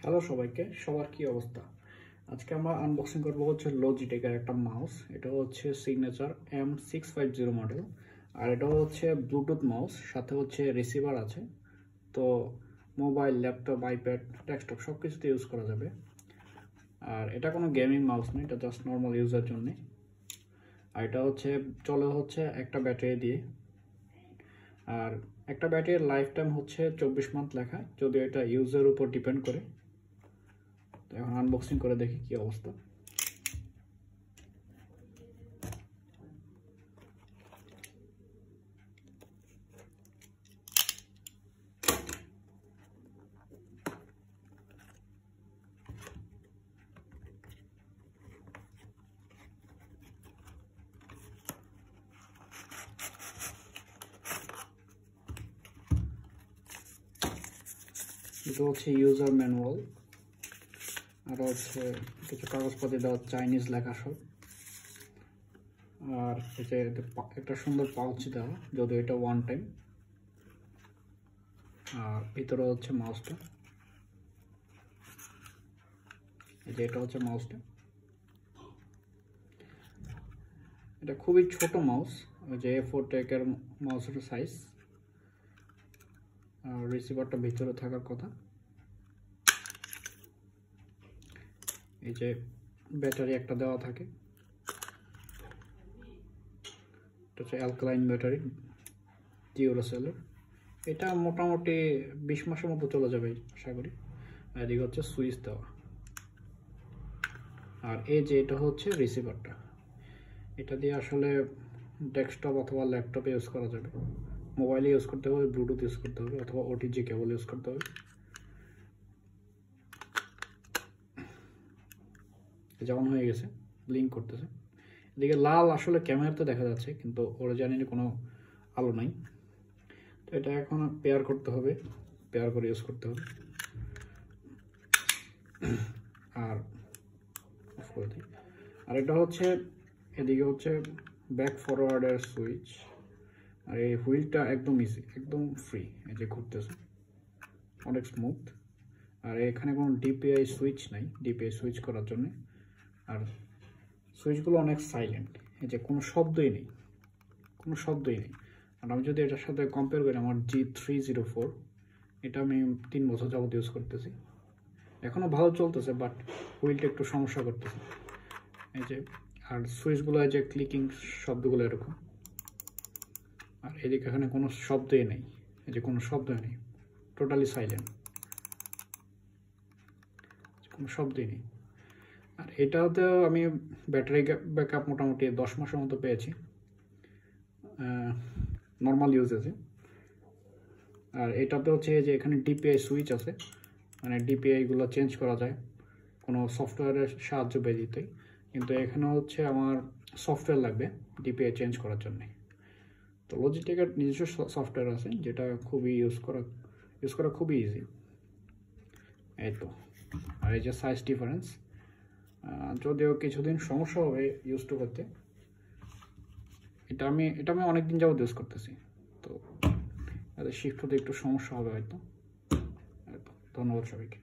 Hello সবাইকে, সবার কি অবস্থা? আজকে আমরা আনবক্সিং করবো হচ্ছে লজিটেকের একটা মাউস। এটা হচ্ছে সিগনেচার M650 মডেল, আর এটা হচ্ছে ব্লুটুথ মাউস, সাথে হচ্ছে রিসিভার আছে। তো মোবাইল, ল্যাপটপ, আইপ্যাড, ডেস্কটপ সব কিছুতে ইউজ করা যাবে। আর এটা কোনো গেমিং মাউস না, এটা জাস্ট নর্মাল ইউজের জন্য। আর এটা হচ্ছে চলে হচ্ছে একটা ব্যাটারি দিয়ে। আর একটা ব্যাটারির লাইফ টাইম হচ্ছে 24 মান্থ লেখা, যদিও এটা ইউজের উপর ডিপেন্ড করে। এখন আনবক্সিং করে দেখি কি অবস্থা। এটা হচ্ছে ইউজার ম্যানুয়াল, আর হচ্ছে কিছু কাগজপত্র দেওয়া, চাইনিজ লেখা সব। আর হচ্ছে একটা সুন্দর পাউচ দেওয়া, যদিও এটা ওয়ান টাইম। আর ভিতরে হচ্ছে মাউসটা, এই যে এটা হচ্ছে মাউসটা। এটা খুবই ছোট মাউস, ওই যে A4 টেকের মাউসের সাইজ। আর রিসিভারটা ভিতরে থাকার কথা। এই যে ব্যাটারি একটা দেওয়া থাকে, এটা হচ্ছে অ্যালকালাইন ব্যাটারি, ডিউরাসেলের। এটা মোটামুটি 20 মাসের মতো চলে যাবে আশা করি। আর এদিকে হচ্ছে সুইচ দেওয়া। আর এই যে এটা হচ্ছে রিসিভারটা, এটা দিয়ে আসলে ডেস্কটপ অথবা ল্যাপটপে ইউজ করা যাবে, মোবাইলে ইউজ করতে হবে, ব্লুটুথ ইউজ করতে হবে, অথবা ওটিজি কেবল ইউজ করতে হবে। যেমন হয়ে গেছে, ব্লিঙ্ক করতেছে। এদিকে লাল আসলে ক্যামেরাতে দেখা যাচ্ছে, কিন্তু অরিজিনালি কোনো আলো নাই। তো এটা এখন পেয়ার করতে হবে, পেয়ার করে ইউজ করতে হবে। আর অফ করে দিই। আর এটা হচ্ছে এদিকে হচ্ছে ব্যাক ফরওয়ার্ডের সুইচ। আর এই হুইলটা একদম ইজি, একদম ফ্রি, এই যে ঘুরতেছে, অনেক স্মুথ। আর এখানে কোনো ডিপিআই সুইচ নাই, ডিপিআই সুইচ করার জন্য। আর সুইচগুলো অনেক সাইলেন্ট, এই যে কোনো শব্দই নেই, কোনো শব্দই নেই। আর আমি যদি এটার সাথে কম্পেয়ার করি, আমার G304, এটা আমি 3 বছর যাবত ইউজ করতেছি, এখনও ভালো চলতেছে, বাট হুইলটা একটু সমস্যা করতেছে। এই যে, আর সুইচগুলো এই যে ক্লিকিং শব্দগুলো এরকম। আর এদিকে এখানে কোনো শব্দই নেই, এই যে কোনো শব্দই নেই, টোটালি সাইলেন্ট, কোনো শব্দই নেই। আর এটাতেও আমি ব্যাটারি ব্যাকআপ মোটামুটি 10 মাসের মতো পেয়েছি নর্মাল ইউজেসে। আর এটাতে হচ্ছে যে এখানে ডিপিআই সুইচ আছে, মানে ডিপিআইগুলো চেঞ্জ করা যায় কোনো সফটওয়্যারের সাহায্য ব্যতীতই। কিন্তু এখানে হচ্ছে আমার সফটওয়্যার লাগবে ডিপিআই চেঞ্জ করার জন্যে। তো লজিটেকের নিজস্ব সফটওয়্যার আছে, যেটা খুবই ইউজ করা খুবই ইজি। এই তো। আর এই যে সাইজ ডিফারেন্স, যদিও কিছুদিন সমস্যা হবে ইউজ টু করতে। এটা আমি অনেকদিন যাবত ইউজ করতেছি, তো শিফট হতে একটু সমস্যা হবে হয়তো। ধন্যবাদ সবাইকে।